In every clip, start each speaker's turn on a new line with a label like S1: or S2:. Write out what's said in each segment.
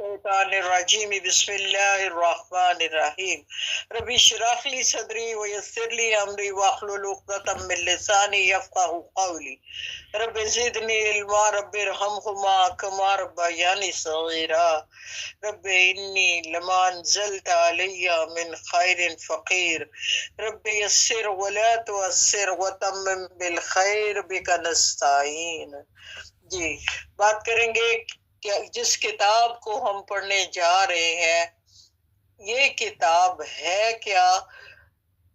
S1: الرجیم بسم اللہ الرحمن الرحیم رب اشرح لی صدری ویسر لی امری واحلل عقدۃ من لسانی یفقهوا قولی رب زدنی علما رب ارحمہما کما ربیانی صغیرا رب انی لما انزلت علی من خیر فقیر رب یسر ولا تعسر وتمم بالخیر بک نستعین۔ جی بات کریں گے کہ جس کتاب کو ہم پڑھنے جا رہے ہیں یہ کتاب ہے کیا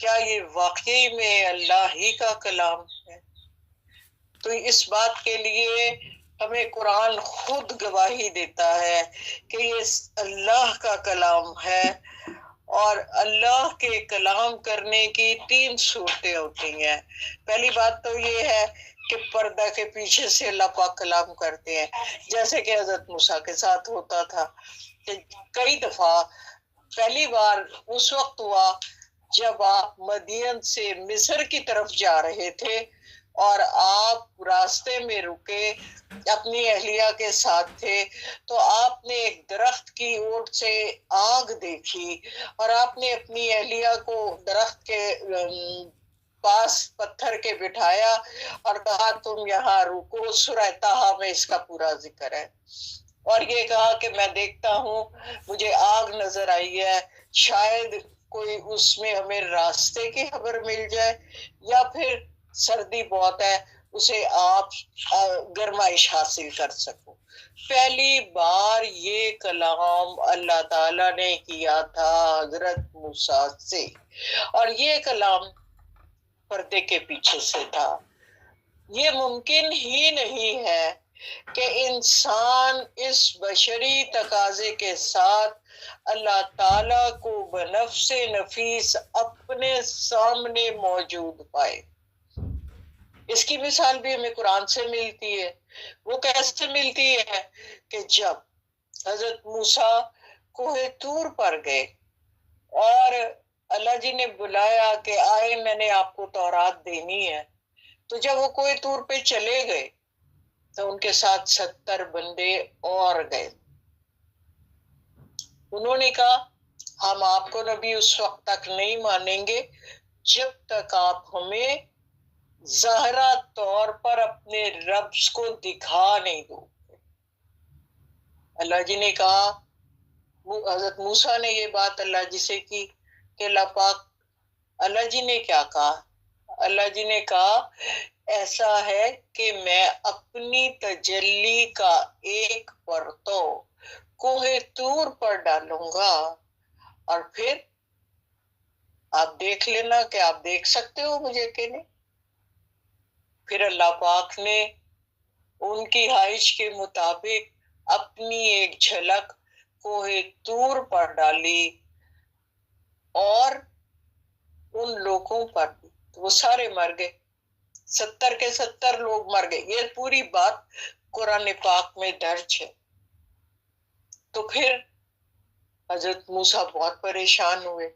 S1: یہ واقعی میں اللہ ہی کا کلام ہے؟ تو اس بات کے لیے ہمیں قرآن خود گواہی دیتا ہے کہ یہ اللہ کا کلام ہے، اور اللہ کے کلام کرنے کی 3 صورتیں ہوتی ہیں۔ پہلی بات تو یہ ہے کہ پردہ کے پیچھے سے اللہ پاک کلام کرتے ہیں، جیسے کہ حضرت موسیٰ کے ساتھ ہوتا تھا کہ کئی دفعہ پہلی بار اس وقت ہوا جب آپ مدین سے مصر کی طرف جا رہے تھے اور آپ راستے میں رکے، اپنی اہلیہ کے ساتھ تھے، تو آپ نے ایک درخت کی اوٹ سے آگ دیکھی اور آپ نے اپنی اہلیہ کو درخت کے پاس پتھر کے بٹھایا اور کہا تم یہاں رکو۔ سورہ طٰہٰ میں اس کا پورا ذکر ہے، اور یہ کہا کہ میں دیکھتا ہوں مجھے آگ نظر آئی ہے، شاید کوئی اس میں ہمیں راستے کی خبر مل جائے، یا پھر سردی بہت ہے اسے آپ گرمائش حاصل کر سکو۔ پہلی بار یہ کلام اللہ تعالیٰ نے کیا تھا حضرت موسیٰ سے، اور یہ کلام پردے کے پیچھے سے تھا۔ یہ ممکن ہی نہیں ہے کہ انسان اس بشری تقاضے کے ساتھ اللہ تعالیٰ کو بنفس نفیس اپنے سامنے موجود پائے۔ اس کی مثال بھی ہمیں قرآن سے ملتی ہے۔ وہ کیسے ملتی ہے کہ جب حضرت موسیٰ کوہ طور پر گئے اور اللہ جی نے بلایا کہ آئے میں نے آپ کو تورات دینی ہے، تو جب وہ کوہ طور پہ چلے گئے تو ان کے ساتھ 70 بندے اور گئے۔ انہوں نے کہا ہم آپ کو نبی اس وقت تک نہیں مانیں گے جب تک آپ ہمیں ظاہرہ طور پر اپنے رب کو دکھا نہیں دو۔ اللہ جی نے کہا، حضرت موسیٰ نے یہ بات اللہ جی سے کی کہ اللہ جی نے کیا کہا؟ اللہ جی نے کہا ایسا ہے کہ میں اپنی تجلی کا ایک پرتو کوہ طور پر ڈالوں گا، اور پھر آپ دیکھ لینا کہ آپ دیکھ سکتے ہو مجھے کہ نہیں۔ پھر اللہ پاک نے ان کی خواہش کے مطابق اپنی ایک جھلک کوہ طور پر ڈالی، اور ان لوگوں پر بھی وہ سارے مر گئے، 70 کے 70 لوگ مر گئے۔ یہ پوری بات قرآن پاک میں درج ہے۔ تو پھر حضرت موسیٰ بہت پریشان ہوئے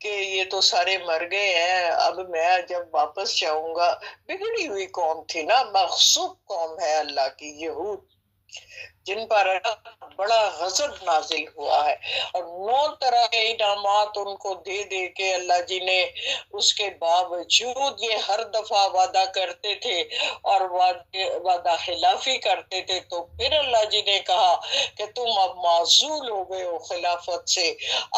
S1: کہ یہ تو سارے مر گئے ہیں، اب میں جب واپس جاؤں گا، بگڑی ہوئی قوم تھی نا، مغصوب قوم ہے اللہ کی یہود، جن پر بڑا غضب نازل ہوا ہے، اور 9 طرح کے انعامات ان کو دے دے کے اللہ جی نے اس کے باوجود یہ ہر دفعہ وعدہ کرتے تھے اور وعدہ خلافی کرتے تھے۔ تو پھر اللہ جی نے کہا کہ تم اب معزول ہو گئے ہو خلافت سے،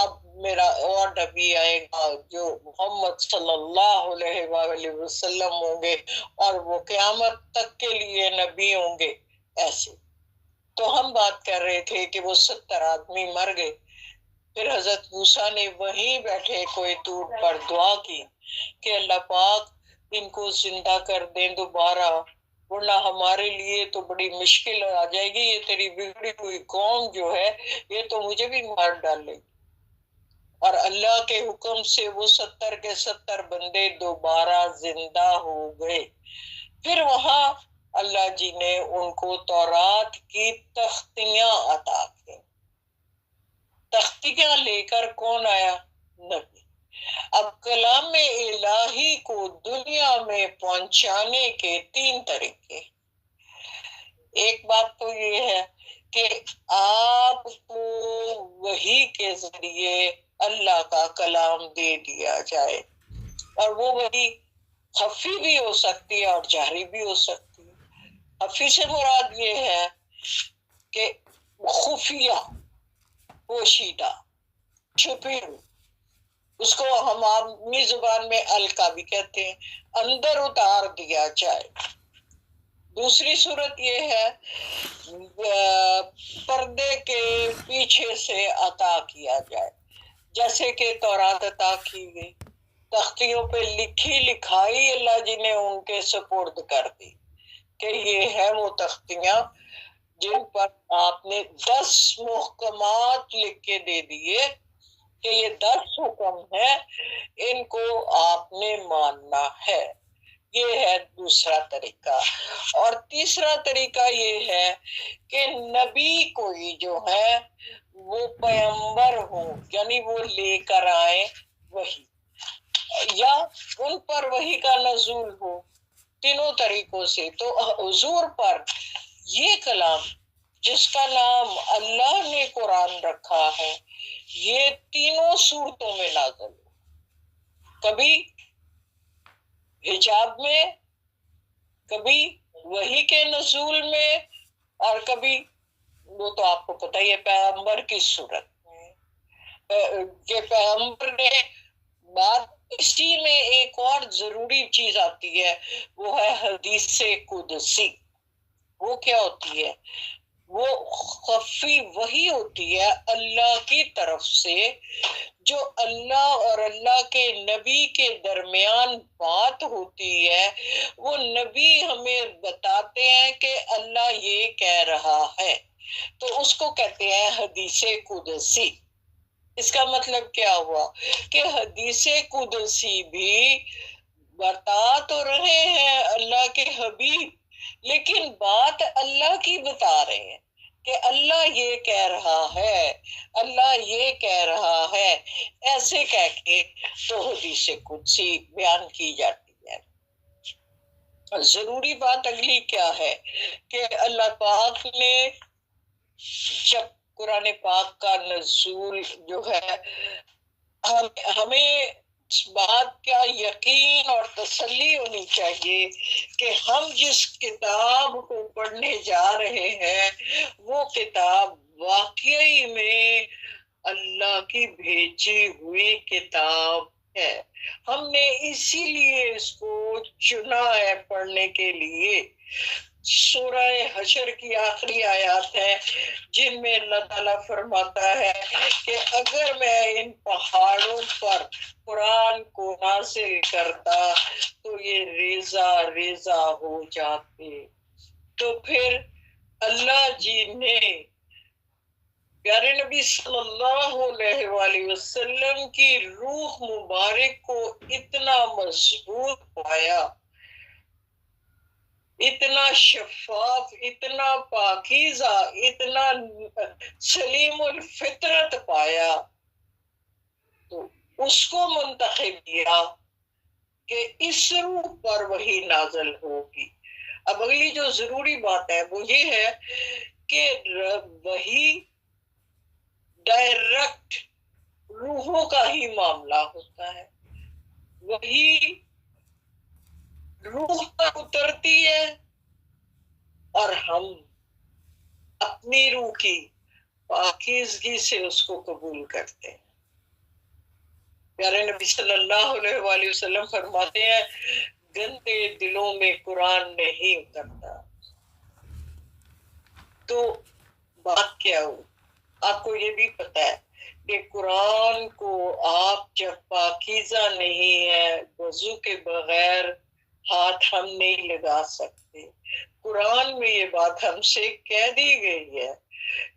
S1: اب میرا اور نبی آئے گا جو محمد صلی اللہ علیہ وآلہ وسلم ہوں گے، اور وہ قیامت تک کے لیے نبی ہوں گے۔ ایسے تو ہم بات کر رہے تھے کہ وہ 70 آدمی مر گئے۔ پھر حضرت موسیٰ نے وہیں بیٹھے کوہ طور پر دعا کی کہ اللہ پاک ان کو زندہ کر دیں دوبارہ، ورنہ ہمارے لیے تو بڑی مشکل آ جائے گی، یہ تیری بگڑی ہوئی قوم جو ہے یہ تو مجھے بھی مار ڈالے گی۔ اور اللہ کے حکم سے وہ 70 کے 70 بندے دوبارہ زندہ ہو گئے۔ پھر وہاں اللہ جی نے ان کو تورات کی تختیاں عطا کی۔ تختیاں لے کر کون آیا؟ نبی۔ اب کلام الہی کو دنیا میں پہنچانے کے 3 طریقے۔ ایک بات تو یہ ہے کہ آپ کو وحی کے ذریعے اللہ کا کلام دے دیا جائے، اور وہ وحی خفی بھی ہو سکتی ہے اور جہری بھی ہو سکتی ہے۔ خفی سے مراد یہ ہے کہ خفیہ، پوشیدہ، چھپی ہوئی، اس کو ہم اپنی زبان میں القا بھی کہتے ہیں، اندر اتار دیا جائے۔ دوسری صورت یہ ہے پردے کے پیچھے سے عطا کیا جائے، جیسے کہ تورات عطا کی گئی، تختیوں پہ لکھی لکھائی اللہ جی نے ان کے سپرد کر دی کہ یہ ہے وہ تختیاں جن پر آپ نے 10 محکمات لکھ کے دے دیے کہ یہ 10 حکم ہیں، ان کو آپ نے ماننا ہے۔ یہ ہے دوسرا طریقہ۔ اور تیسرا طریقہ یہ ہے کہ نبی کوئی جو ہے وہ پیغمبر ہوں، یعنی وہ لے کر آئے وحی، یا ان پر وحی کا نزول ہو، تینوں طریقوں سے۔ تو حضور پر یہ کلام جس کا نام اللہ نے قرآن رکھا ہے، یہ تینوں صورتوں میں نازل ہو، کبھی حجاب میں، کبھی وحی کے نزول میں، اور کبھی وہ تو آپ کو پتہ ہی ہے پیغمبر کی صورت میں کہ پیغمبر نے بات۔ اسی میں ایک اور ضروری چیز آتی ہے، وہ ہے حدیث قدسی۔ وہ کیا ہوتی ہے؟ وہ خفی وحی ہوتی ہے اللہ کی طرف سے، جو اللہ اور اللہ کے نبی کے درمیان بات ہوتی ہے۔ وہ نبی ہمیں بتاتے ہیں کہ اللہ یہ کہہ رہا ہے، تو اس کو کہتے ہیں حدیث قدسی۔ اس کا مطلب کیا ہوا کہ حدیث قدسی بھی بتا تو رہے ہیں اللہ کے حبیب، لیکن بات اللہ کی بتا رہے ہیں کہ اللہ یہ کہہ رہا ہے، اللہ یہ کہہ رہا ہے، ایسے کہہ کے تو حدیث قدسی بیان کی جاتی ہے۔ ضروری بات اگلی کیا ہے کہ اللہ پاک نے جب قرآن پاک کا نزول جو ہے، ہمیں اس بات کا یقین اور تسلی ہونی چاہیے کہ ہم جس کتاب کو پڑھنے جا رہے ہیں وہ کتاب واقعی میں اللہ کی بھیجی ہوئی کتاب ہے۔ ہم نے اسی لیے اس کو چنا ہے پڑھنے کے لیے۔ سورہ حشر کی آخری آیات ہے جن میں اللہ تعالیٰ فرماتا ہے کہ اگر میں ان پہاڑوں پر قرآن کو نازل کرتا تو یہ ریزہ ریزہ ہو جاتے۔ تو پھر اللہ جی نے پیارے نبی صلی اللہ علیہ وآلہ وسلم کی روح مبارک کو اتنا مضبوط پایا، اتنا شفاف، اتنا پاکیزہ، اتنا سلیم الفطرت پایا، تو اس کو منتخب کیا کہ اس روح پر وہی نازل ہوگی۔ اب اگلی جو ضروری بات ہے وہ یہ ہے کہ وہی ڈائریکٹ روحوں کا ہی معاملہ ہوتا ہے، وہی روح پر اترتی ہے اور ہم اپنی روح کی پاکیزگی سے اس کو قبول کرتے ہیں۔ پیارے نبی صلی اللہ علیہ وآلہ وسلم فرماتے ہیں گندے دلوں میں قرآن نہیں اترتا۔ تو بات کیا ہو، آپ کو یہ بھی پتا ہے کہ قرآن کو آپ جب پاکیزہ نہیں ہے، وضو کے بغیر ہاتھ ہم نہیں لگا سکتے۔ قرآن میں یہ بات ہم سے کہہ دی گئی ہے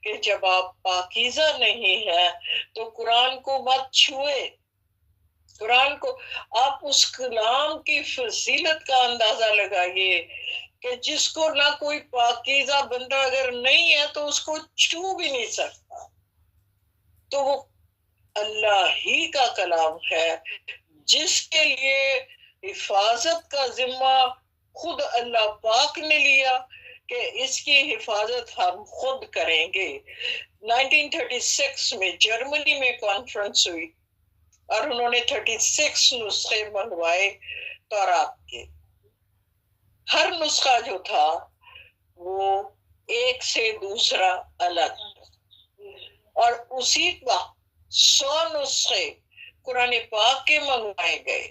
S1: کہ جب آپ پاکیزہ نہیں ہے تو قرآن کو مت چھوئے۔ قرآن کو آپ اس کلام کی فضیلت کا اندازہ لگائیے کہ جس کو نہ کوئی پاکیزہ بندہ اگر نہیں ہے تو اس کو چھو بھی نہیں سکتا، تو وہ اللہ ہی کا کلام ہے جس کے لیے حفاظت کا ذمہ خود اللہ پاک نے لیا کہ اس کی حفاظت ہم خود کریں گے. 1936 میں جرمنی میں کانفرنس ہوئی اور انہوں نے 36 نسخے منگوائے تورات کے. ہر نسخہ جو تھا وہ ایک سے دوسرا الگ، اور اسی وقت 100 نسخے قرآن پاک کے منگوائے گئے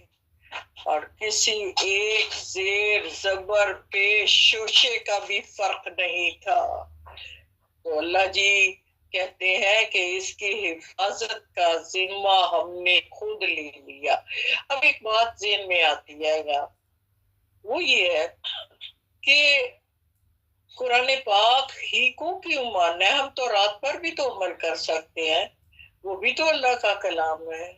S1: اور کسی ایک زیر زبر پیش شوشے کا بھی فرق نہیں تھا. تو اللہ جی کہتے ہیں کہ اس کی حفاظت کا ذمہ ہم نے خود لے لیا. اب ایک بات ذہن میں آتی ہے گا، وہ یہ ہے کہ قرآن پاک ہی کو کیوں ماننا ہے؟ ہم تو رات پر بھی تو عمل کر سکتے ہیں، وہ بھی تو اللہ کا کلام ہے.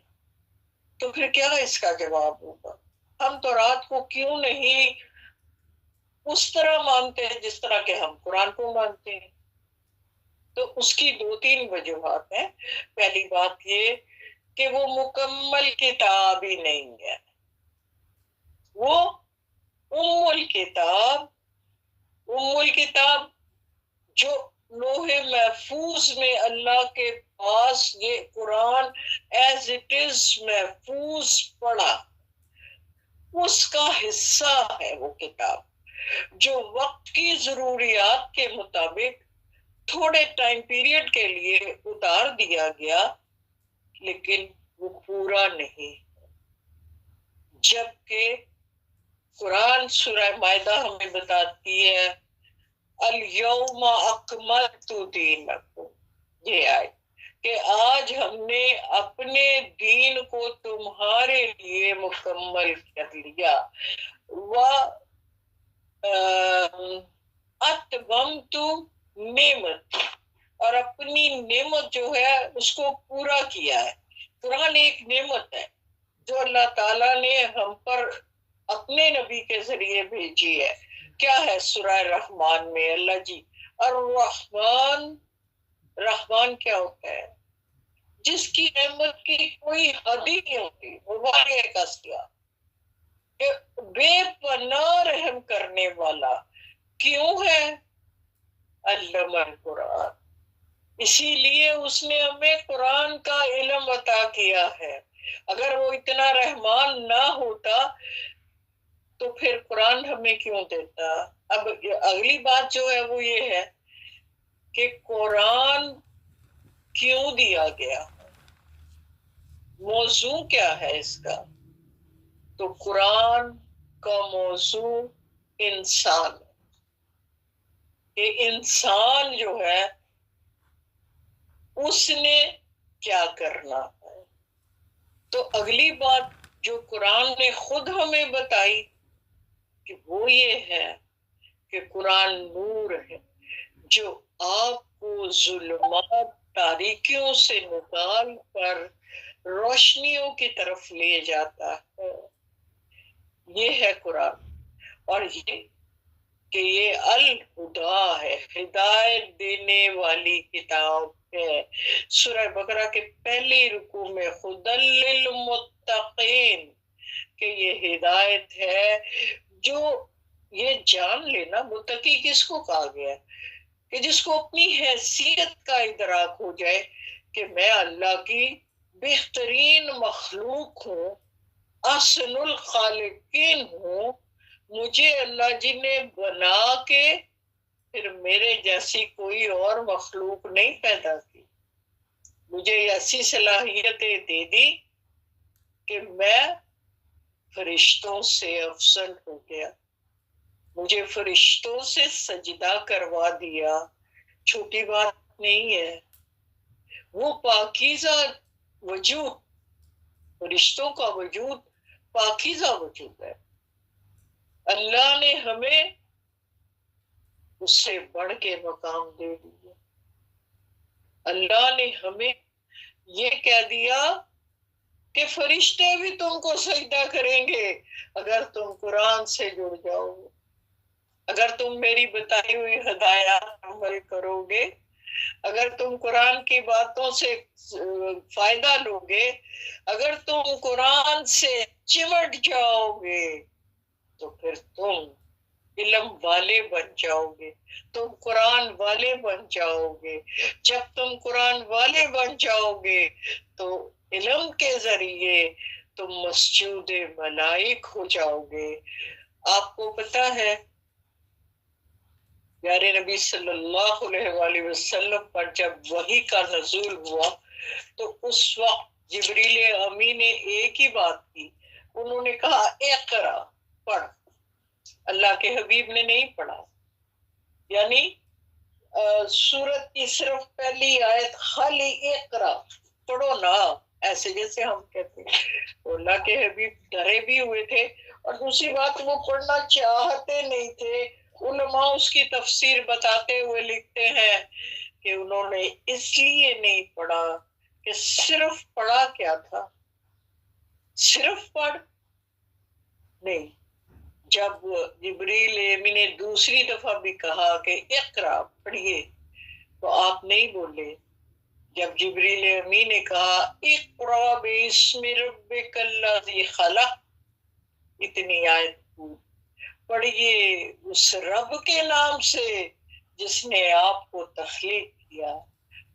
S1: تو پھر کیا اس کا جواب ہوگا؟ ہم تو رات کو کیوں نہیں اس طرح مانتے ہیں جس طرح کہ ہم قرآن کو مانتے ہیں؟ تو اس کی 2-3 وجوہات ہیں. پہلی بات یہ کہ وہ مکمل کتاب ہی نہیں ہے، وہ ام الکتاب جو لوح محفوظ میں اللہ کے پاس یہ قرآن ایز اٹ از محفوظ پڑا، اس کا حصہ ہے. وہ کتاب جو وقت کی ضروریات کے مطابق تھوڑے ٹائم پیریڈ کے لیے اتار دیا گیا، لیکن وہ پورا نہیں. جبکہ قرآن سورہ مائدہ ہمیں بتاتی ہے الیوم اکملت دینکم، یہ آئے کہ آج ہم نے اپنے دین کو تمہارے لیے مکمل کر لیا. اتممت نعمت، اور اپنی نعمت جو ہے اس کو پورا کیا ہے. قرآن ایک نعمت ہے جو اللہ تعالیٰ نے ہم پر اپنے نبی کے ذریعے بھیجی ہے. کیا ہے سورہ رحمان میں اللہ جی الرحمن، رحمان کیا ہوتا ہے؟ جس کی نعمت کی کوئی حد ہی نہیں ہوتی. مبارک کیا کہ بے پناہ رحم کرنے والا کیوں ہے؟ علم القرآن، اسی لیے اس نے ہمیں قرآن کا علم عطا کیا ہے. اگر وہ اتنا رحمان نہ ہوتا تو پھر قرآن ہمیں کیوں دیتا؟ اب اگلی بات جو ہے وہ یہ ہے کہ قرآن کیوں دیا گیا، موضوع کیا ہے اس کا؟ تو قرآن کا موضوع انسان ہے، کہ انسان جو ہے اس نے کیا کرنا ہے. تو اگلی بات جو قرآن نے خود ہمیں بتائی کہ وہ یہ ہے کہ قرآن نور ہے جو آپ کو ظلمات تاریکیوں سے نکال کر روشنیوں کی طرف لے جاتا ہے. یہ ہے قرآن، اور یہ کہ یہ الہدا ہے، ہدایت دینے والی کتاب ہے. سورہ بقرہ کے پہلی رکوع میں ہدی للمتقین، کہ یہ ہدایت ہے جو یہ جان لینا. متقی کس کو کہا گیا؟ کہ جس کو اپنی حیثیت کا ادراک ہو جائے کہ میں اللہ کی بہترین مخلوق ہوں، احسن الخالقین ہوں، مجھے اللہ جی نے بنا کے پھر میرے جیسی کوئی اور مخلوق نہیں پیدا کی، مجھے ایسی صلاحیتیں دے دی کہ میں فرشتوں سے افضل ہو گیا، مجھے فرشتوں سے سجدہ کروا دیا. چھوٹی بات نہیں ہے. وہ پاکیزہ وجود، فرشتوں کا وجود پاکیزہ وجود ہے. اللہ نے ہمیں اس سے بڑھ کے مقام دے دیا. اللہ نے ہمیں یہ کہہ دیا کہ فرشتے بھی تم کو سجدہ کریں گے اگر تم قرآن سے جڑ جاؤ گے، اگر تم میری بتائی ہوئی ہدایات عمل کرو گے، اگر تم قرآن کی باتوں سے فائدہ لو گے، اگر تم قرآن سے چمٹ جاؤ گے تو پھر تم علم والے بن جاؤ گے، تم قرآن والے بن جاؤ گے۔ جب تم قرآن والے بن جاؤ گے تو علم کے ذریعے تم مسجود ملائک ہو جاؤ گے۔ آپ کو پتا ہے پیارے نبی صلی اللہ علیہ وآلہ وسلم پر جب وحی کا نزول ہوا تو اس وقت جبریل امی نے ایک ہی بات کی، انہوں نے کہا اقرا، پڑھ۔ اللہ کے حبیب نے نہیں پڑھا، یعنی سورت کی صرف پہلی آیت خالی اقرا، پڑھو نا، ایسے جیسے ہم کہتے ہیں۔ تو اللہ کے حبیب ڈرے بھی ہوئے تھے، اور دوسری بات وہ پڑھنا چاہتے نہیں تھے۔ علماء اس کی تفسیر بتاتے ہوئے لکھتے ہیں کہ انہوں نے اس لیے نہیں پڑھا کہ صرف پڑھا کیا تھا، صرف پڑھ نہیں، جب جبریل امین نے دوسری دفعہ بھی کہا کہ اقرا، پڑھیے، تو آپ نہیں بولے۔ جب جبریل امین نے کہا اقرا باسم ربک الذی خلق، اتنی آیت پڑھیے اس رب کے نام سے جس نے آپ کو تخلیق کیا،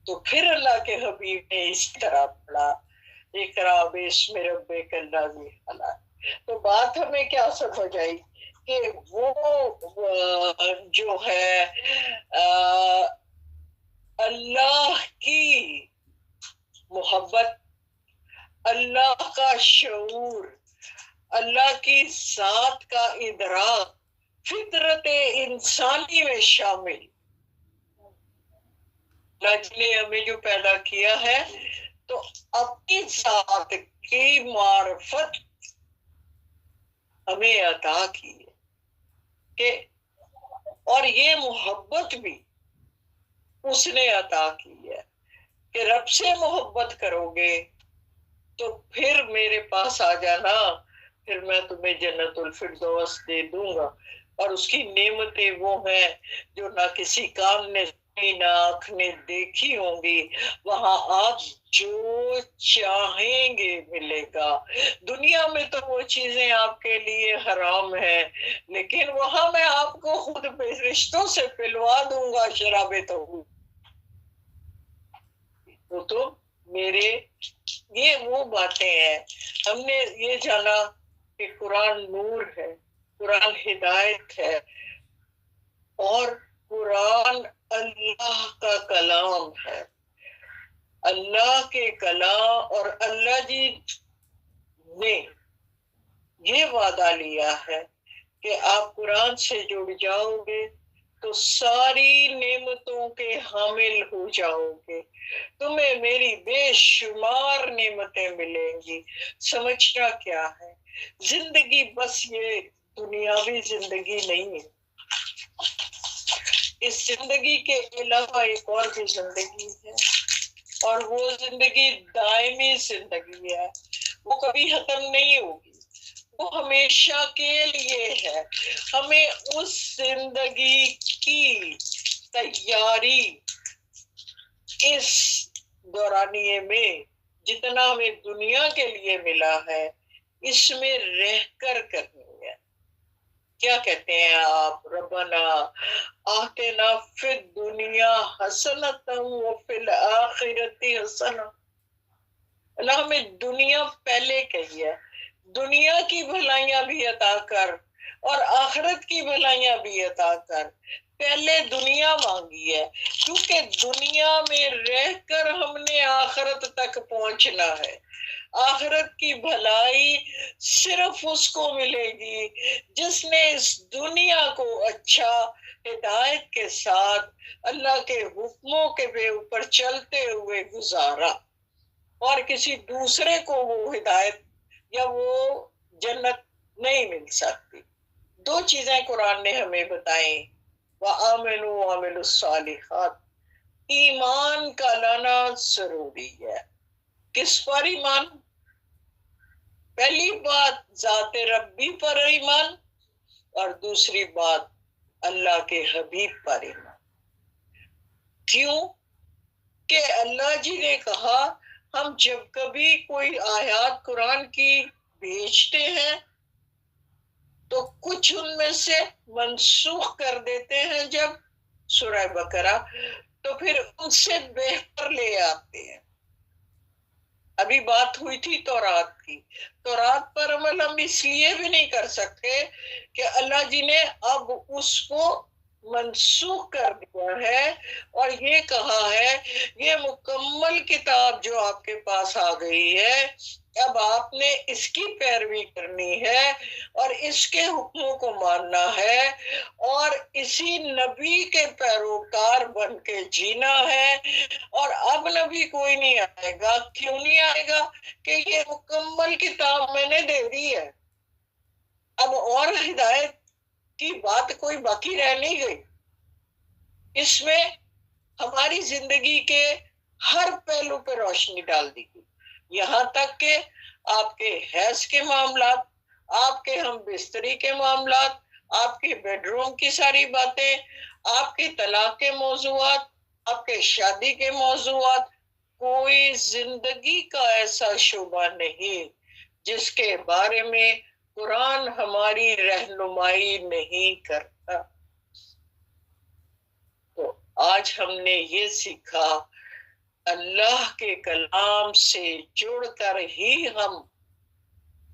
S1: تو پھر اللہ کے حبیب نے اس طرح پڑھا اقرا باسم ربک الذی خلق۔ تو بات ہمیں کیا سمجھ آئی کہ وہ جو ہے اللہ کی محبت، اللہ کا شعور، اللہ کی ذات کا ادراک فطرت انسانی میں شامل، اللہ نے ہمیں جو پیدا کیا ہے تو اپنی ذات کی معرفت ہمیں عطا کی ہے کہ، اور یہ محبت بھی اس نے عطا کی ہے کہ رب سے محبت کرو گے تو پھر میرے پاس آ جانا، پھر میں تمہیں جنت الفردوس دے دوں گا۔ اور اس کی نعمتیں وہ ہیں جو نہ کسی کان نے سنی نہ آنکھ نے دیکھی ہوں گی۔ وہاں آپ جو چاہیں گے ملے گا۔ دنیا میں تو وہ چیزیں آپ کے لیے حرام ہیں، لیکن وہاں میں آپ کو خود رشتوں سے پلوا دوں گا شراب توحید۔ تو میرے یہ وہ باتیں ہیں، ہم نے یہ جانا کہ قرآن نور ہے، قرآن ہدایت ہے، اور قرآن اللہ کا کلام ہے، اللہ کے کلام، اور اللہ جی نے یہ وعدہ لیا ہے کہ آپ قرآن سے جڑ جاؤ گے تو ساری نعمتوں کے حامل ہو جاؤ گے، تمہیں میری بے شمار نعمتیں ملیں گی۔ سمجھنا کیا ہے، زندگی بس یہ دنیاوی زندگی نہیں ہے، اس زندگی کے علاوہ ایک اور بھی زندگی ہے، اور وہ زندگی دائمی زندگی ہے، وہ کبھی ختم نہیں ہوگی، وہ ہمیشہ کے لیے ہے۔ ہمیں اس زندگی کی تیاری اس دورانیے میں جتنا ہمیں دنیا کے لیے ملا ہے اس میں رہ کر کرنی ہے۔ کیا کہتے ہیں آپ، ربنا آتنا فی الدنیا حسنۃ وفی الآخرۃ حسنۃ۔ اللہ ہمیں دنیا پہلے کہی ہے، دنیا کی بھلائیاں بھی عطا کر اور آخرت کی بھلائیاں بھی عطا کر۔ پہلے دنیا مانگی ہے کیونکہ دنیا میں رہ کر ہم نے آخرت تک پہنچنا ہے۔ آخرت کی بھلائی صرف اس کو ملے گی جس نے اس دنیا کو اچھا ہدایت کے ساتھ اللہ کے حکموں کے اوپر چلتے ہوئے گزارا، اور کسی دوسرے کو وہ ہدایت یا وہ جنت نہیں مل سکتی۔ دو چیزیں قرآن نے ہمیں بتائیں، وَآمِنُوا وَعَمِلُوا الصَّالِحَاتِ، ایمان کا لانا ضروری ہے۔ کس پر ایمان؟ پہلی بات ذات ربی پر ایمان، اور دوسری بات اللہ کے حبیب پر ایمان۔ کیوں کہ اللہ جی نے کہا ہم جب کبھی کوئی آیات قرآن کی بھیجتے ہیں تو کچھ ان میں سے منسوخ کر دیتے ہیں جب سورہ بقرہ، تو پھر ان سے بہتر لے آتے ہیں۔ ابھی بات ہوئی تھی تورات کی، تورات پر عمل ہم اس لیے بھی نہیں کر سکتے کہ اللہ جی نے اب اس کو منسوخ کر دیا ہے اور یہ کہا ہے یہ مکمل کتاب جو آپ کے پاس آ گئی ہے، اب آپ نے اس کی پیروی کرنی ہے اور اس کے حکموں کو ماننا ہے اور اسی نبی کے پیروکار بن کے جینا ہے۔ اور اب نبی کوئی نہیں آئے گا، کیوں نہیں آئے گا؟ کہ یہ مکمل کتاب میں نے دے دی ہے، اب اور ہدایت کی بات کوئی باقی رہ نہیں گئی۔ اس میں ہماری زندگی کے ہر پہلو پہ روشنی ڈال دی گئی، یہاں تک کہ آپ کے حیض کے معاملات، آپ کے ہم بستری کے معاملات، آپ کی بیڈ روم کی ساری باتیں، آپ کی طلاق کے موضوعات، آپ کے شادی کے موضوعات، کوئی زندگی کا ایسا شعبہ نہیں جس کے بارے میں قرآن ہماری رہنمائی نہیں کرتا۔ تو آج ہم نے یہ سیکھا، اللہ کے کلام سے جڑ کر ہی ہم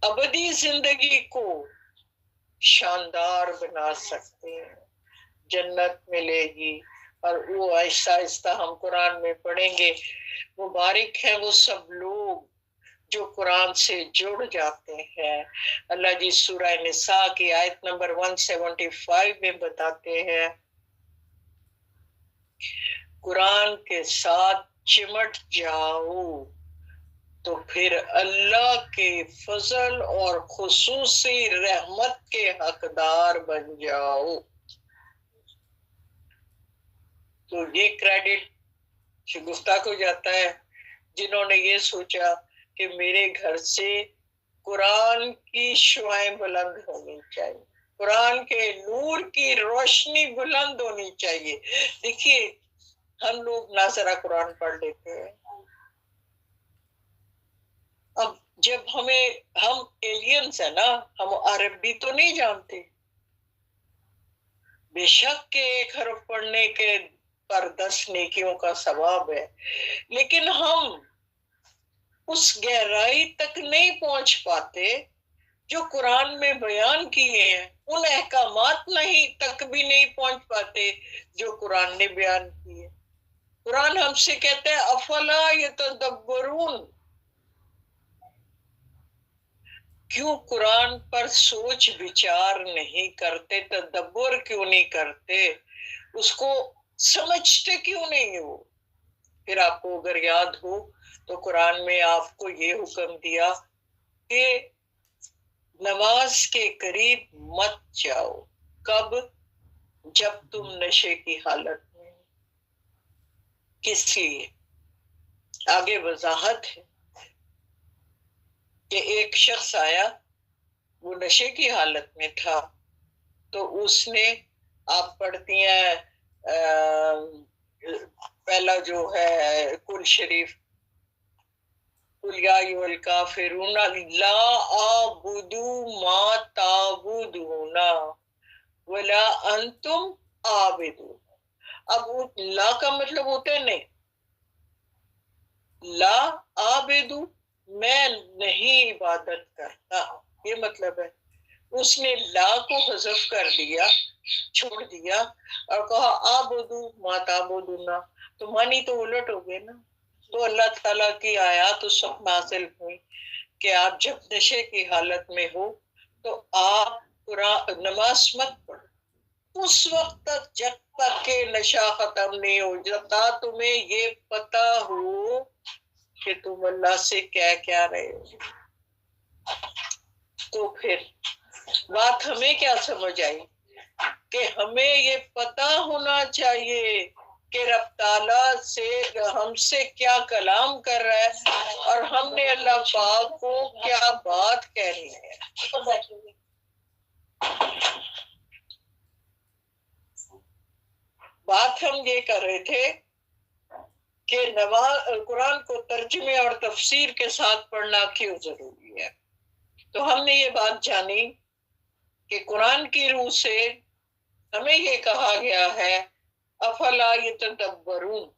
S1: ابدی زندگی کو شاندار بنا سکتے ہیں، جنت ملے گی۔ اور وہ آہستہ آہستہ ہم قرآن میں پڑھیں گے، مبارک ہیں وہ سب لوگ جو قرآن سے جڑ جاتے ہیں۔ اللہ جی سورہ نساء کی آیت نمبر 175 میں بتاتے ہیں، قرآن کے ساتھ چمٹ جاؤ تو پھر اللہ کے فضل اور خصوصی رحمت کے حقدار بن جاؤ۔ تو یہ کریڈٹ شگفتہ کو جاتا ہے جنہوں نے یہ سوچا کہ میرے گھر سے قرآن کی شعائیں بلند ہونی چاہیے، قرآن کے نور کی روشنی بلند ہونی چاہیے۔ دیکھیے ہم لوگ نہ ذرا قرآن پڑھ لیتے ہیں، اب جب ہم ایلینز ہیں نا، ہم عربی تو نہیں جانتے، بے شک کہ ایک حرف پڑھنے کے پر 10 نیکیوں کا ثواب ہے، لیکن ہم اس گہرائی تک نہیں پہنچ پاتے جو قرآن میں بیان کیے ہیں، ان احکامات تک بھی نہیں پہنچ پاتے جو قرآن نے بیان کیے۔ قرآن ہم سے کہتا ہے افلا یتدبرون، کیوں قرآن پر سوچ بچار نہیں کرتے، تدبر کیوں نہیں کرتے، اس کو سمجھتے کیوں نہیں ہو؟ پھر آپ کو اگر یاد ہو تو قرآن میں آپ کو یہ حکم دیا کہ نماز کے قریب مت جاؤ، کب؟ جب تم نشے کی حالت میں۔ کس لیے؟ آگے وضاحت ہے کہ ایک شخص آیا، وہ نشے کی حالت میں تھا، تو اس نے، آپ پڑھتی ہیں پہلا جو ہے کل شریف، قل یا ایھا الکافرون لا اعبد ما تعبدون ولا انتم عابدون۔ اب لا کا مطلب ہوتا ہے نہیں، لا عابدو میں نہیں عبادت کرتا، یہ مطلب ہے۔ اس نے لا کو حذف کر دیا، چھوڑ دیا اور کہا عابدو ما تعبدون، تو معنی تو الٹ ہو گئے نا۔ تو اللہ تعالیٰ کی آیات اس وقت نازل ہوئی کہ آپ جب نشے کی حالت میں ہو تو آپ نماز مت پڑھو اس وقت تک جب تک کہ نشہ ختم نہیں ہو جاتا، تمہیں یہ پتا ہو کہ تم اللہ سے کیا رہے ہو۔ تو پھر بات ہمیں کیا سمجھ آئی کہ ہمیں یہ پتا ہونا چاہیے کہ رب تعالیٰ سے ہم سے کیا کلام کر رہا ہے اور ہم نے اللہ پاک کو کیا بات کہنی ہے۔ بات ہم یہ کر رہے تھے کہ قرآن کو ترجمے اور تفسیر کے ساتھ پڑھنا کیوں ضروری ہے۔ تو ہم نے یہ بات جانی کہ قرآن کی روح سے ہمیں یہ کہا گیا ہے افلا یتدبرون،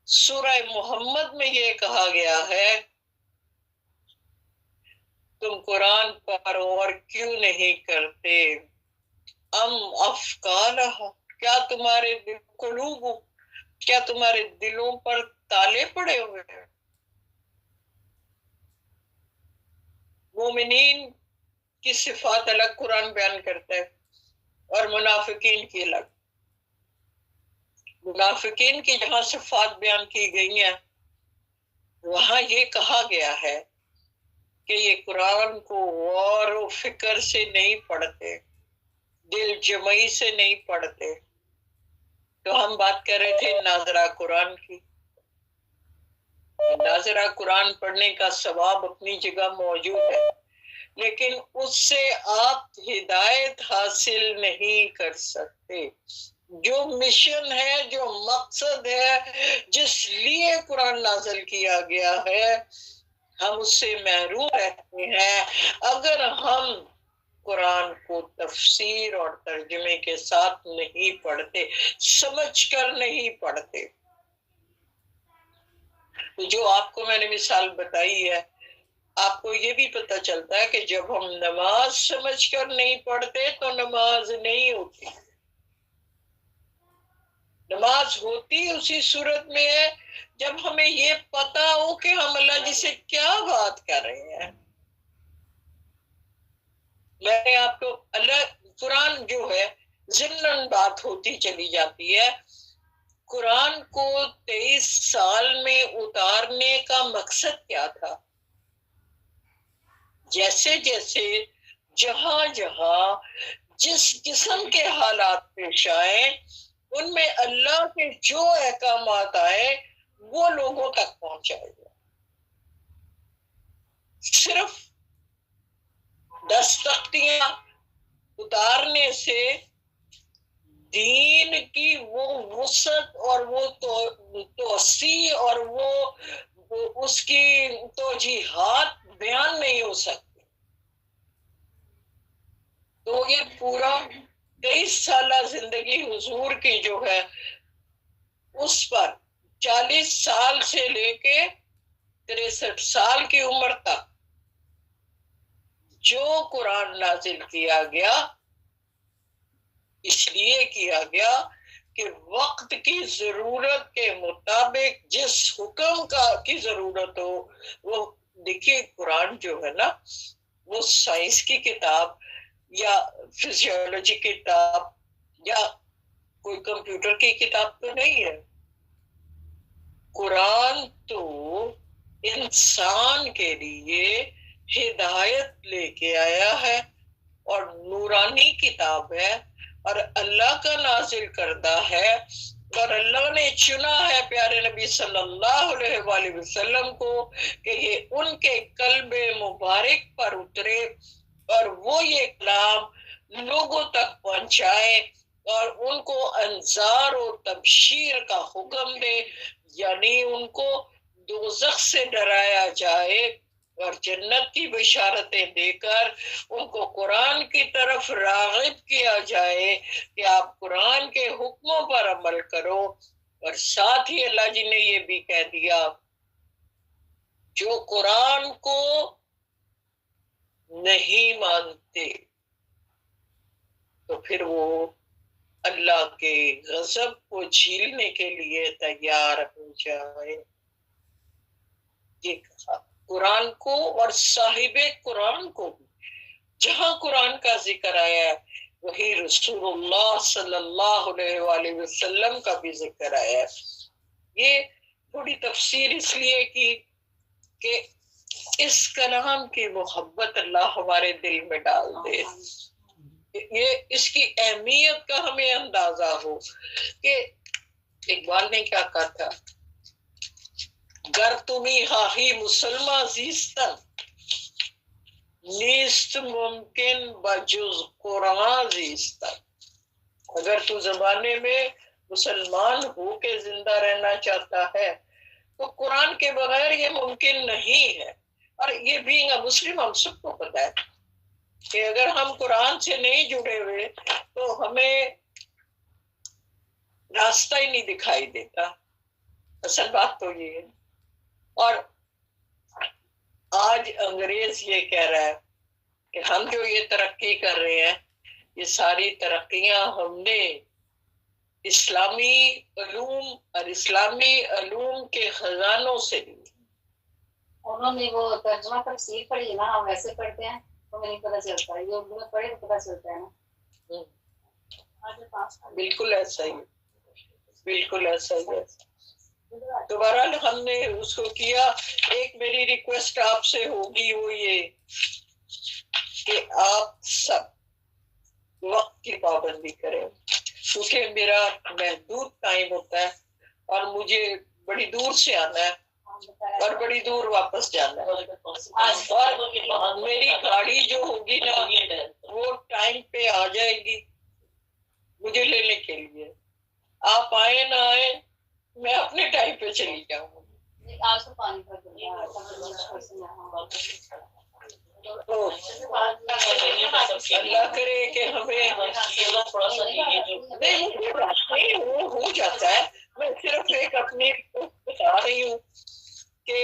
S1: سورہ محمد میں یہ کہا گیا ہے تم قرآن پر غور کیوں نہیں کرتے؟ ام افکارہ، کیا تمہارے قلوب، کیا تمہارے دلوں پر تالے پڑے ہوئے ہیں؟ مومنین کی صفات الگ قرآن بیان کرتا ہے اور منافقین کی الگ۔ منافقین کی جہاں صفات بیان کی گئی ہیں وہاں یہ کہا گیا ہے کہ یہ قرآن کو غور و فکر سے نہیں پڑھتے، دل جمعی سے نہیں پڑھتے۔ تو ہم بات کر رہے تھے ناظرہ قرآن کی۔ ناظرہ قرآن پڑھنے کا ثواب اپنی جگہ موجود ہے، لیکن اس سے آپ ہدایت حاصل نہیں کر سکتے۔ جو مشن ہے، جو مقصد ہے، جس لیے قرآن نازل کیا گیا ہے، ہم اس سے محروم رہتے ہیں اگر ہم قرآن کو تفسیر اور ترجمے کے ساتھ نہیں پڑھتے، سمجھ کر نہیں پڑھتے۔ جو آپ کو میں نے مثال بتائی ہے، آپ کو یہ بھی پتہ چلتا ہے کہ جب ہم نماز سمجھ کر نہیں پڑھتے تو نماز نہیں ہوتی۔ نماز ہوتی اسی صورت میں ہے جب ہمیں یہ پتہ ہو کہ ہم اللہ جی سے کیا بات کر رہے ہیں۔ میں نے آپ کو اللہ قرآن جو ہے ضمن بات ہوتی چلی جاتی ہے۔ قرآن کو 23 سال میں اتارنے کا مقصد کیا تھا؟ جیسے جیسے جہاں جہاں جس قسم کے حالات پیش آئے ان میں اللہ کے جو احکامات آئے وہ لوگوں تک پہنچائے گا۔ صرف 10 تختیاں اتارنے سے دین کی وہ وسعت اور وہ توسیع اور وہ اس کی توجیحات بیان نہیں ہو سکتی۔ تو یہ پورا 23 سالہ زندگی حضور کی جو ہے اس پر 40 سال سے لے کے 63 سال کی عمر تک جو قرآن نازل کیا گیا اس لیے کیا گیا کہ وقت کی ضرورت کے مطابق جس حکم کی ضرورت ہو وہ دیکھیے قرآن جو ہے نا وہ سائنس کی کتاب یا فزیولوجی کی کتاب یا کوئی کمپیوٹر کی کتاب تو نہیں ہے۔ قرآن تو انسان کے لیے ہدایت لے کے آیا ہے اور نورانی کتاب ہے اور اللہ کا نازل کردہ ہے اور اللہ نے چنا ہے پیارے نبی صلی اللہ علیہ وآلہ وسلم کو کہ یہ ان کے قلب مبارک پر اترے اور وہ یہ کلام لوگوں تک پہنچائے اور ان کو انذار و تبشیر کا حکم دے، یعنی ان کو دوزخ سے ڈرایا جائے اور جنت کی بشارتیں دے کر ان کو قرآن کی طرف راغب کیا جائے کہ آپ قرآن کے حکموں پر عمل کرو۔ اور ساتھ ہی اللہ جی نے یہ بھی کہہ دیا جو قرآن کو نہیں مانتے تو پھر وہ اللہ کے غضب کو جھیلنے کے لیے تیار ہو جائے۔ یہ کہا قرآن کو اور صاحب قرآن کو بھی جہاں قرآن کا ذکر آیا ہے وہی رسول اللہ صلی اللہ علیہ وآلہ وسلم کا بھی ذکر آیا ہے۔ یہ تھوڑی تفسیر اس لیے کی کہ اس کلام کی محبت اللہ ہمارے دل میں ڈال دے، یہ اس کی اہمیت کا ہمیں اندازہ ہو کہ اقبال نے کیا کہا تھا، گر تمہیں ہاہی مسلمہ زیستن نیست ممکن بجز قرآن زیستن، اگر تو زمانے میں مسلمان ہو کے زندہ رہنا چاہتا ہے تو قرآن کے بغیر یہ ممکن نہیں ہے۔ اور یہ بینگ مسلم ہم سب کو پتا ہے کہ اگر ہم قرآن سے نہیں جڑے ہوئے تو ہمیں راستہ ہی نہیں دکھائی دیتا. اصل بات تو یہ ہے. اور آج انگریز یہ کہہ رہا ہے کہ ہم جو یہ ترقی کر رہے ہیں یہ ساری ترقیاں ہم نے اسلامی علوم اور اسلامی علوم کے خزانوں سے لی.
S2: انہوں نے وہ ترجمہ تفسیر پڑھی نا، ہم ویسے پڑھتے ہیں تو نہیں پتہ چلتا ہے، یہ اردو میں پڑھے تو پتہ چلتا ہے نا.
S1: بالکل ایسا ہی، بالکل ایسا ہی ہے. تو بہرحال ہم نے اس کو کیا. ایک میری ریکویسٹ آپ سے ہوگی وہ یہ کہ آپ سب وقت کی پابندی کریں، کیونکہ میرا محدود ٹائم ہوتا ہے اور مجھے بڑی دور سے آنا ہے اور بڑی دور واپس جانا ہے. اور میری گاڑی جو ہوگی نا وہ ٹائم پہ آ جائے گی مجھے لینے کے لیے. آپ آئے نہ آئے میں اپنے ٹائم پہ چلی جاؤں گی.
S2: آج تو پانی کا
S1: اللہ کرے کہ ہمیں نہیں وہ ہو جاتا ہے. میں صرف ایک اپنی بتا رہی ہوں کہ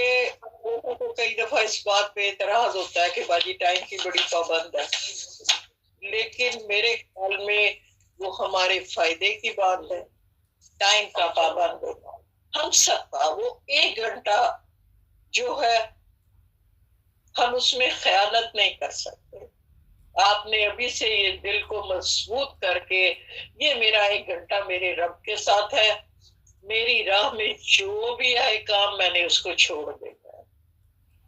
S1: لوگوں کو کئی دفعہ اس بات پہ اعتراض ہوتا ہے کہ باجی ٹائم کی بڑی پابند ہے، لیکن میرے خیال میں وہ ہمارے فائدے کی بات ہے. ٹائم کا پابند ہونا ہم سب کا وہ 1 گھنٹہ جو ہے ہم اس میں خیانت نہیں کر سکتے. آپ نے ابھی سے یہ دل کو مضبوط کر کے یہ میرا 1 گھنٹہ میرے رب کے ساتھ ہے، میری راہ میں جو بھی آئے کام میں نے اس کو چھوڑ دینا ہے،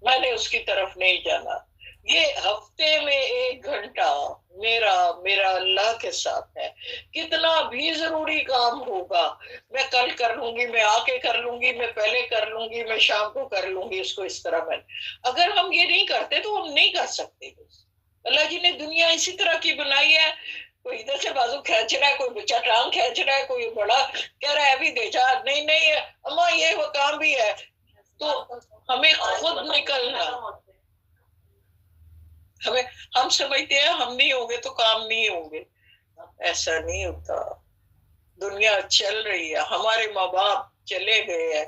S1: میں نے اس کی طرف نہیں جانا. یہ ہفتے میں 1 گھنٹہ میرا اللہ کے ساتھ ہے. کتنا بھی ضروری کام ہوگا میں کل کر لوں گی، میں آ کے کر لوں گی، میں پہلے کر لوں گی، میں شام کو کر لوں گی اس کو اس طرح. میں اگر ہم یہ نہیں کرتے تو ہم نہیں کر سکتے. اللہ جی نے دنیا اسی طرح کی بنائی ہے. کوئی ادھر سے بازو کھینچ رہا ہے، کوئی بچہ ٹانگ کھینچ رہا ہے، کوئی بڑا کہہ رہا ہے ابھی دے جا، نہیں اما یہ وہ کام بھی ہے. تو ہمیں خود نکلنا، ہم سمجھتے ہیں ہم نہیں ہوں گے تو کام نہیں ہوں گے. ایسا نہیں ہوتا. دنیا چل رہی ہے، ہمارے ماں باپ چلے گئے ہیں،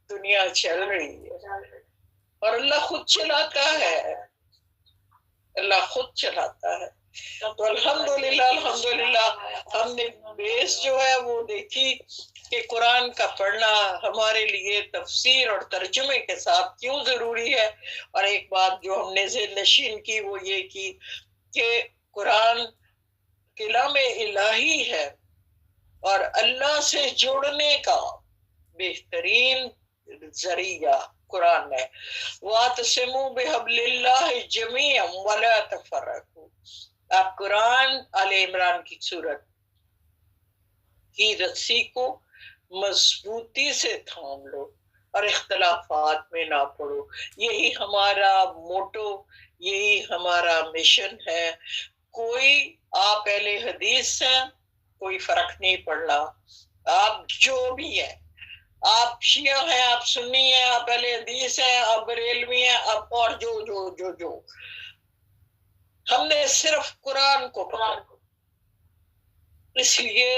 S1: دنیا چل رہی ہے اور اللہ خود چلاتا ہے، اللہ خود چلاتا ہے. تو الحمدللہ ہم نے بیس جو ہے وہ دیکھی کہ قرآن کا پڑھنا ہمارے لیے تفسیر اور ترجمے کے ساتھ کیوں ضروری ہے. اور ایک بات جو ہم نے ذہن نشین کی وہ یہ کی کہ قرآن کلام الہی ہے اور اللہ سے جڑنے کا بہترین ذریعہ قرآن ہے. وَاعْتَصِمُوا بِحَبْلِ اللَّهِ جَمِيعًا وَلَا تَفَرَّقُوا. آپ قرآن آل عمران کی سورت کی رسی کو مضبوطی سے تھام لو اور اختلافات میں نہ پڑو. یہی ہمارا موٹو، یہی ہمارا مشن ہے. کوئی آپ اہل حدیث ہیں کوئی فرق نہیں پڑنا، آپ جو بھی ہیں، آپ شیعہ ہیں، آپ سنی ہیں، آپ اہل حدیث ہیں، آپ بریلوی ہیں، آپ اور جو ہم نے صرف قرآن کو پڑھا. اس لیے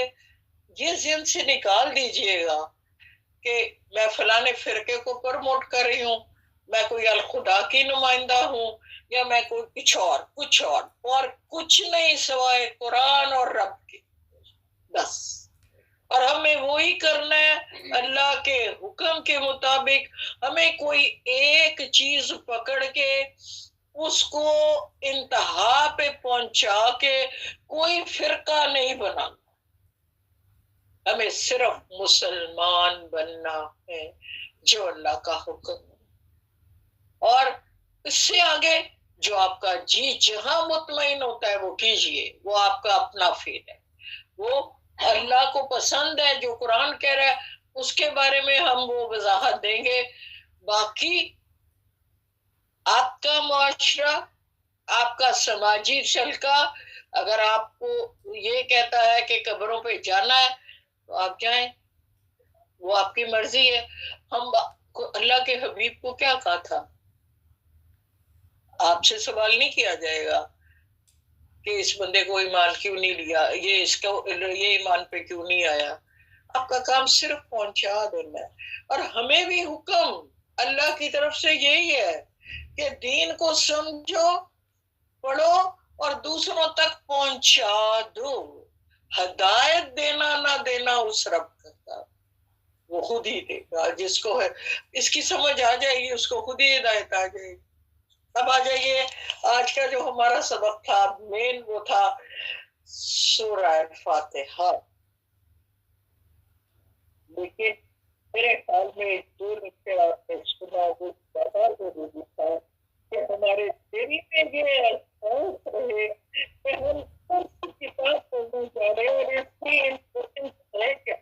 S1: یہ ذہن سے نکال دیجئے گا کہ میں فلانے فرقے کو پروموٹ کر رہی ہوں، میں کوئی الخدا کی نمائندہ ہوں، یا میں کوئی کچھ اور کچھ نہیں سوائے قرآن اور رب کی بس. اور ہمیں وہی کرنا ہے اللہ کے حکم کے مطابق. ہمیں کوئی ایک چیز پکڑ کے اس کو انتہا پہ پہنچا کے کوئی فرقہ نہیں بنانا. ہمیں صرف مسلمان بننا ہے جو اللہ کا حکم ہے، اور اس سے آگے جو آپ کا جی جہاں مطمئن ہوتا ہے وہ کیجئے، وہ آپ کا اپنا فیل ہے. وہ اللہ کو پسند ہے جو قرآن کہہ رہا ہے اس کے بارے میں ہم وہ وضاحت دیں گے. باقی آپ کا معاشرہ، آپ کا سماجی شلکا اگر آپ کو یہ کہتا ہے کہ قبروں پہ جانا ہے تو آپ جائیں، وہ آپ کی مرضی ہے. ہم اللہ کے حبیب کو کیا کہا تھا؟ آپ سے سوال نہیں کیا جائے گا کہ اس بندے کو ایمان کیوں نہیں لیا, یہ ایمان پہ کیوں نہیں آیا. آپ کا کام صرف پہنچا دینا ہے. اور ہمیں بھی حکم اللہ کی طرف سے یہی ہے کہ دین کو سمجھو, پڑھو اور دوسروں تک پہنچا دو. ہدایت دینا نہ دینا اس رب کا, وہ خود ہی دے گا. جس کو ہے اس کی سمجھ آ جائے گی اس کو خود ہی ہدایت آ جائے گی. اب آ جائیے آج کا جو ہمارا سبق تھا مین, وہ تھا سورہ فاتحہ. لیکن میرے خیال میں جو رکھتے آپ نے سنا وہ زیادہ ضروری تھا کہ ہمارے دل میں یہ احساس رہے کہ ہم کون سی کتاب پڑھنے جا رہے ہیں اور اس کی امپورٹنس ہے کیا,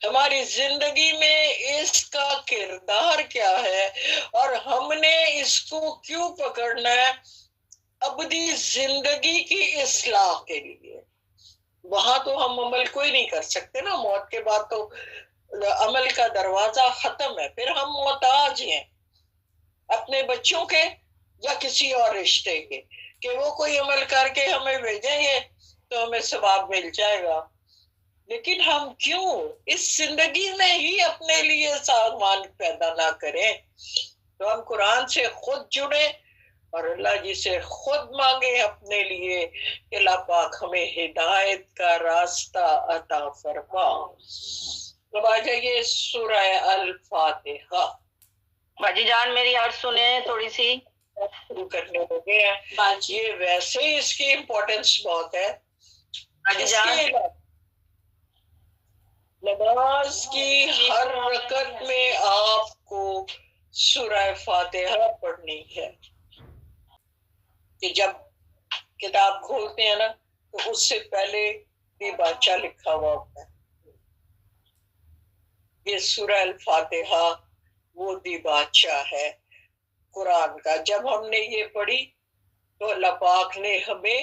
S1: ہماری زندگی میں اس کا کردار کیا ہے, اور ہم نے اس کو کیوں پکڑنا ہے ابدی زندگی کی اصلاح کے لیے. وہاں تو ہم عمل کوئی نہیں کر سکتے نا, موت کے بعد تو عمل کا دروازہ ختم ہے. پھر ہم محتاج ہیں اپنے بچوں کے یا کسی اور رشتے کے کہ وہ کوئی عمل کر کے ہمیں بھیجیں گے تو ہمیں ثواب مل جائے گا. لیکن ہم کیوں اس زندگی میں ہی اپنے لیے سامان پیدا نہ کریں. تو ہم قرآن سے خود جڑے اور اللہ جی سے خود مانگے اپنے لیے کہ اللہ پاک ہمیں ہدایت کا راستہ عطا فرما. اب آ جائیے سورہ الفاتحہ.
S3: باجی جان میری عرض سنیں تھوڑی سی,
S1: شروع کرنے لگے ہیں. یہ ویسے ہی اس کی امپورٹنس بہت ہے.
S3: باجی جان
S1: نماز کی ہر رکعت میں آپ کو سورہ فاتحہ پڑھنی ہے. کہ جب کتاب کھولتے ہیں نا تو اس سے پہلے بھی بادشاہ لکھا ہوا ہوتا ہے. یہ سورہ الفاتحہ وہ دی بادشاہ ہے قرآن کا. جب ہم نے یہ پڑھی تو اللہ پاک نے ہمیں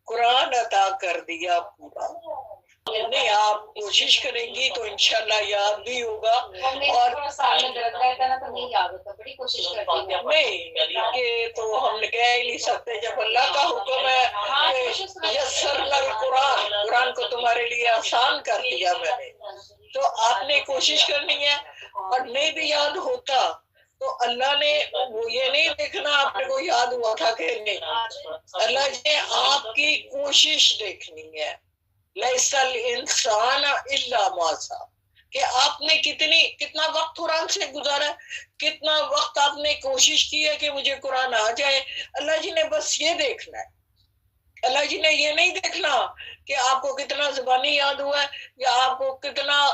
S1: قرآن عطا کر دیا پورا. نہیں آپ کوشش کریں گی تو انشاءاللہ یاد بھی ہوگا. اور
S2: سامنے درد رہتا نا تو نہیں یاد ہوتا, بڑی کوشش کرتی ہوں.
S1: نہیں یہ تو ہم کہہ ہی نہیں سکتے. جب اللہ کا حکم ہے یسرنا القرآن, قرآن کو تمہارے لیے آسان کر دیا میں نے, تو آپ نے کوشش کرنی ہے. اور نہیں بھی یاد ہوتا تو اللہ نے وہ یہ نہیں دیکھنا آپ نے کو یاد ہوا تھا کہ نہیں, اللہ نے آپ کی کوشش دیکھنی ہے. لیس الانسان الا ما سعی, کہ آپ نے کتنا وقت قرآن سے گزارا, کتنا وقت آپ نے کوشش کی ہے کہ مجھے قرآن آ جائے. اللہ جی نے بس یہ دیکھنا ہے. اللہ جی نے یہ نہیں دیکھنا کہ آپ کو کتنا زبانی یاد ہوا ہے یا آپ کو کتنا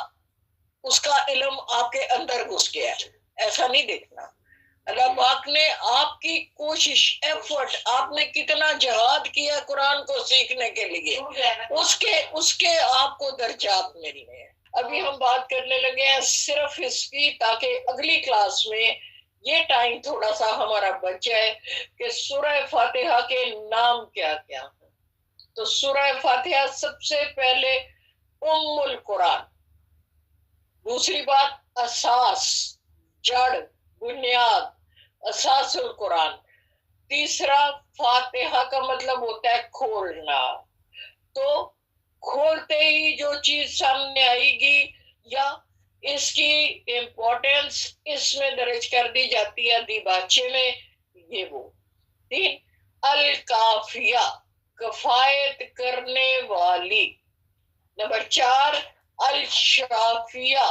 S1: اس کا علم آپ کے اندر گھس گیا ہے. ایسا نہیں دیکھنا. اللہ پاک نے آپ کی کوشش, ایفرٹ, آپ نے کتنا جہاد کیا قرآن کو سیکھنے کے لیے, اس کے آپ کو درجات ملنے ہیں. ابھی ہم بات کرنے لگے ہیں صرف اس کی, تاکہ اگلی کلاس میں یہ ٹائم تھوڑا سا ہمارا بچ جائے کہ سورہ فاتحہ کے نام کیا کیا ہیں. تو سورہ فاتحہ سب سے پہلے ام القرآن, دوسری بات اساس, جڑ, بنیاد, اساس القرآن. تیسرا فاتحہ کا مطلب ہوتا ہے کھولنا. تو کھولتے ہی جو چیز سامنے آئے گی یا اس کی امپورٹنس اس میں درج کر دی جاتی ہے دیباچے میں, یہ وہ. تین الکافیہ, کفایت کرنے والی. نمبر 4 الشافیہ,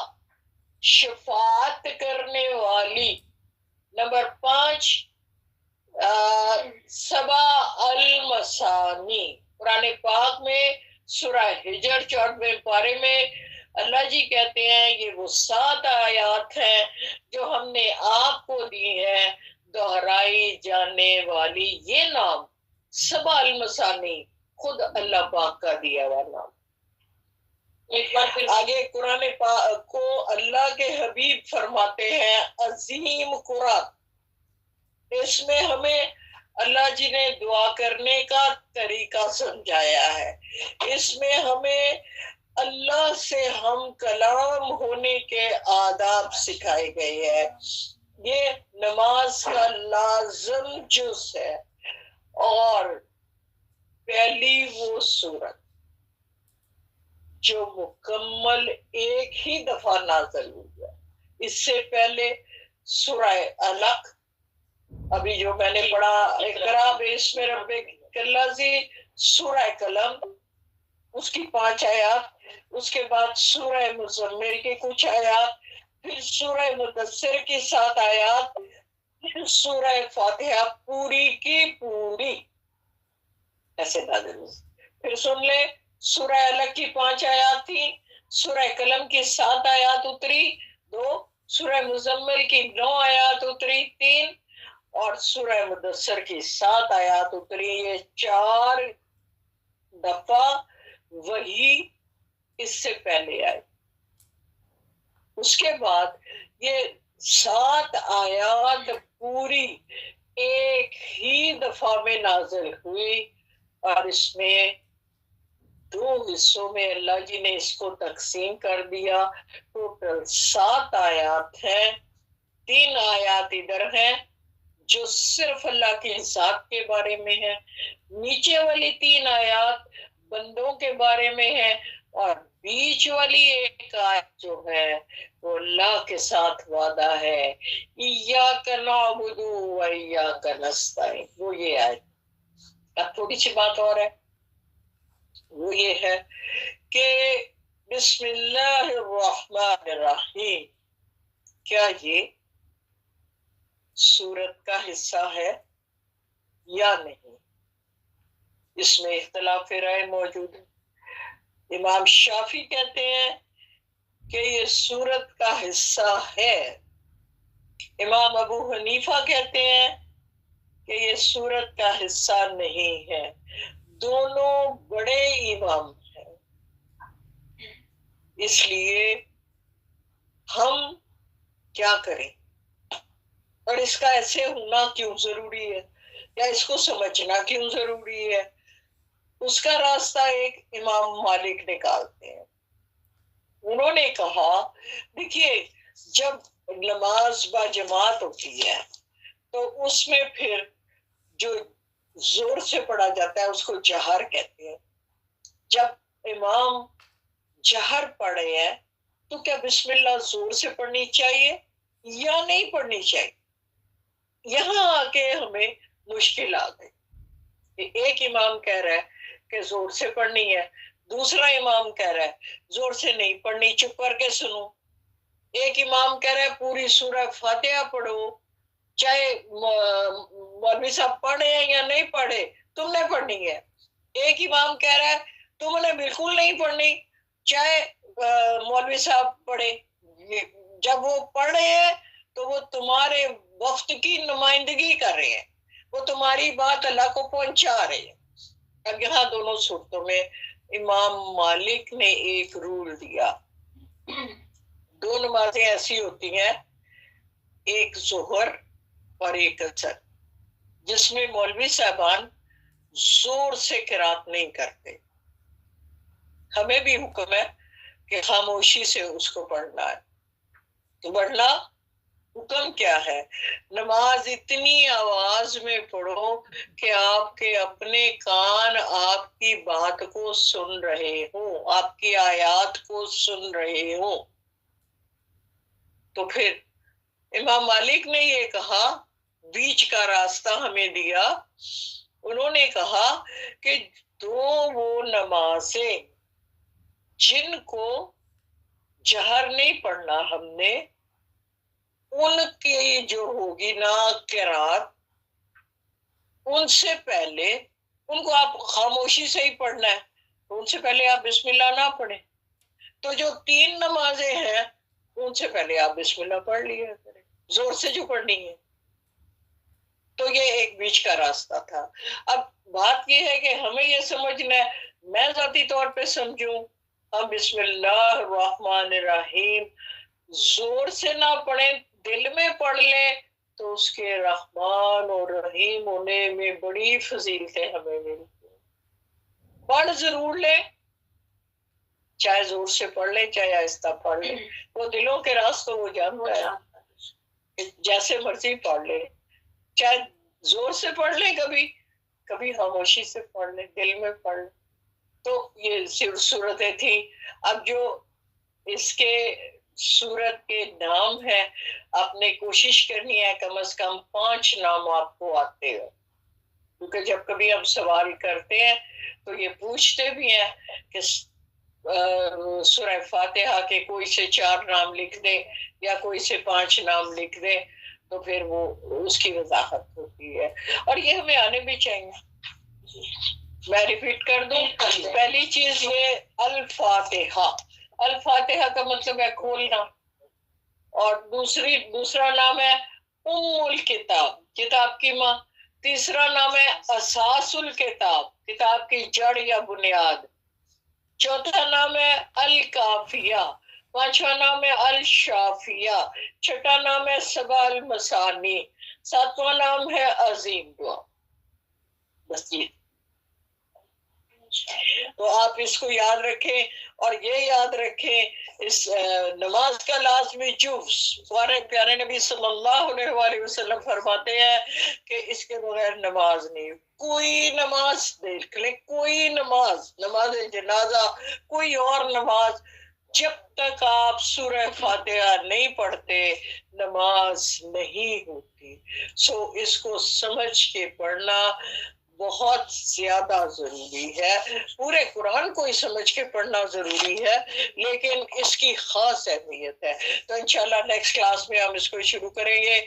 S1: شفاعت کرنے والی. نمبر 5 سبا المثانی. قرآن پاک میں سورہ ہجر 14ویں پارے میں اللہ جی کہتے ہیں یہ وہ 7 آیات ہیں جو ہم نے آپ کو دی ہیں دہرائی جانے والی. یہ نام سبا المثانی خود اللہ پاک کا دیا ہوا نام. ایک بار پھر آگے قرآن پاک کو اللہ کے حبیب فرماتے ہیں عظیم قرآن. اس میں ہمیں اللہ جی نے دعا کرنے کا طریقہ سمجھایا ہے. اس میں ہمیں اللہ سے ہم کلام ہونے کے آداب سکھائے گئے ہیں. یہ نماز کا لازم جز ہے. اور پہلی وہ سورت جو مکمل ایک ہی دفعہ نازل ہوئی ہے. اس سے پہلے سورہ علق، ابھی جو میں نے پڑھا اقرا باسم ربک الذی، سورہ قلم اس کی 5 آیات، اس کے بعد سورہ مزمل کی کچھ آیات، پھر سورہ مدثر کی 7 آیات، پھر سورہ فاتحہ پوری کی پوری ایسے نازل ہوئی. پھر سن لے، سورہ علق کی 5 آیات تھی، سورہ قلم کی 7 آیات اتری 2، سورہ مزمل کی 9 آیات اتری 3، اور سورہ مدثر کی 7 آیات اتری. یہ 4 دفعہ وہی اس سے پہلے آئی. اس کے بعد یہ 7 آیات پوری ایک ہی دفعہ میں نازل ہوئی، اور اس میں 2 حصوں میں اللہ جی نے اس کو تقسیم کر دیا. ٹوٹل 7 آیات ہیں. 3 آیات ادھر ہیں جو صرف اللہ کی ذات کے بارے میں ہے، نیچے والی 3 آیات بندوں کے بارے میں ہے، اور بیچ والی ایک آیت جو ہے وہ اللہ کے ساتھ وعدہ ہے، ایاک نعبد و ایاک نستعین. وہ یہ آیت. اب تھوڑی سی بات اور ہے، وہ یہ ہے کہ بسم اللہ الرحمن الرحیم کیا یہ سورت کا حصہ ہے یا نہیں؟ اس میں اختلاف رائے موجود ہے. امام شافعی کہتے ہیں کہ یہ سورت کا حصہ ہے. امام ابو حنیفہ کہتے ہیں کہ یہ سورت کا حصہ نہیں ہے. دونوں بڑے امام ہیں، اس لیے ہم کیا کریں، اور اس کا ایسے ہونا کیوں ضروری ہے، یا اس کو سمجھنا کیوں ضروری ہے؟ اس کا راستہ ایک امام مالک نکالتے ہیں. انہوں نے کہا دیکھیے، جب نماز با جماعت ہوتی ہے تو اس میں پھر جو زور سے پڑھا جاتا ہے اس کو جہر کہتے ہیں. جب امام جہر پڑھے ہیں تو کیا بسم اللہ زور سے پڑھنی چاہیے یا نہیں پڑھنی چاہیے؟ یہاں آ کے ہمیں مشکل آ گئی. ایک امام کہہ رہا ہے کہ زور سے پڑھنی ہے، دوسرا امام کہہ رہا ہے زور سے نہیں پڑھنی، چپ کر کے سنو. ایک امام کہہ رہا ہے پوری سورہ فاتحہ پڑھو، چاہے مولوی صاحب پڑھے یا نہیں پڑھے، تم نے پڑھنی ہے. ایک امام کہہ رہا ہے تم نے بالکل نہیں پڑھنی، چاہے مولوی صاحب پڑھے. جب وہ پڑھ رہے ہیں تو وہ تمہارے وقت کی نمائندگی کر رہے ہیں، وہ تمہاری بات اللہ کو پہنچا رہے ہیں. اب یہاں دونوں صورتوں میں امام مالک نے ایک رول دیا. 2 نمازیں ایسی ہوتی ہیں، ایک ظہر اور ایک عصر، جس میں مولوی صاحبان زور سے قرات نہیں کرتے. ہمیں بھی حکم ہے کہ خاموشی سے اس کو پڑھنا ہے. تو پڑھنا حکم کیا ہے؟ نماز اتنی آواز میں پڑھو کہ آپ کے اپنے کان آپ کی بات کو سن رہے ہوں، آپ کی آیات کو سن رہے ہوں. تو پھر امام مالک نے یہ کہا، بیچ کا راستہ ہمیں دیا. انہوں نے کہا کہ 2 وہ نمازیں جن کو جہر نہیں پڑھنا ہم نے، ان کی جو ہوگی نا قرات، ان سے پہلے ان کو آپ خاموشی سے ہی پڑھنا ہے، ان سے پہلے آپ بسم اللہ نہ پڑھیں. تو جو 3 نمازیں ہیں ان سے پہلے آپ بسم اللہ پڑھ لیا کریں، زور سے جو پڑھنی ہے. تو یہ ایک بیچ کا راستہ تھا. اب بات یہ ہے کہ ہمیں یہ سمجھنا ہے، میں ذاتی طور پہ سمجھوں، ہم بسم اللہ الرحمن الرحیم زور سے نہ پڑھیں، دل میں پڑھ لیں تو اس کے رحمان اور رحیم ہونے میں بڑی فضیلتیں ہمیں ملتی ہیں. پڑھ ضرور لیں، چاہے زور سے پڑھ لیں چاہے آہستہ پڑھ لیں، وہ دلوں کے راز تو وہ جانتا ہے، جیسے مرضی پڑھ لیں، چاہے زور سے پڑھ لیں کبھی کبھی خاموشی سے پڑھ لیں، دل میں پڑھ لیں. تو یہ صورتیں تھی. اب جو اس کے سورت کے نام ہے، آپ نے کوشش کرنی ہے کم از کم 5 نام آپ کو آتے ہو، کیونکہ جب کبھی ہم سوال کرتے ہیں تو یہ پوچھتے بھی ہیں کہ سورہ فاتحہ کے کوئی سے 4 نام لکھ دیں یا کوئی سے 5 نام لکھ دیں، تو پھر وہ اس کی وضاحت ہوتی ہے، اور یہ ہمیں آنے بھی چاہیے. میں ریپیٹ کر دوں. پہلی چیز یہ الفاتحہ. الفاتحہ کا مطلب ہے کھولنا، اور دوسرا نام ہے ام الکتاب، کتاب کی ماں. تیسرا نام ہے اساس الکتاب، کتاب کی جڑ یا بنیاد. چوتھا نام ہے الکافیہ. پانچواں نام ہے الشافیہ. چھٹا نام ہے سبع المثانی. ساتواں نام ہے عظیم دعا. بس یہ تو آپ اس کو یاد رکھیں، اور یہ یاد رکھیں اس نماز کا لازمی جز ہمارے پیارے نبی صلی اللہ علیہ وآلہ وسلم فرماتے ہیں کہ اس کے بغیر نماز نہیں. کوئی نماز دیکھ لیں، کوئی نماز جنازہ، کوئی اور نماز، جب تک آپ سورہ فاتحہ نہیں پڑھتے نماز نہیں ہوتی. سو اس کو سمجھ کے پڑھنا بہت زیادہ ضروری ہے. پورے قرآن کو ہی سمجھ کے پڑھنا ضروری ہے، لیکن اس کی خاص اہمیت ہے. تو انشاءاللہ نیکسٹ کلاس میں ہم اس کو شروع کریں گے.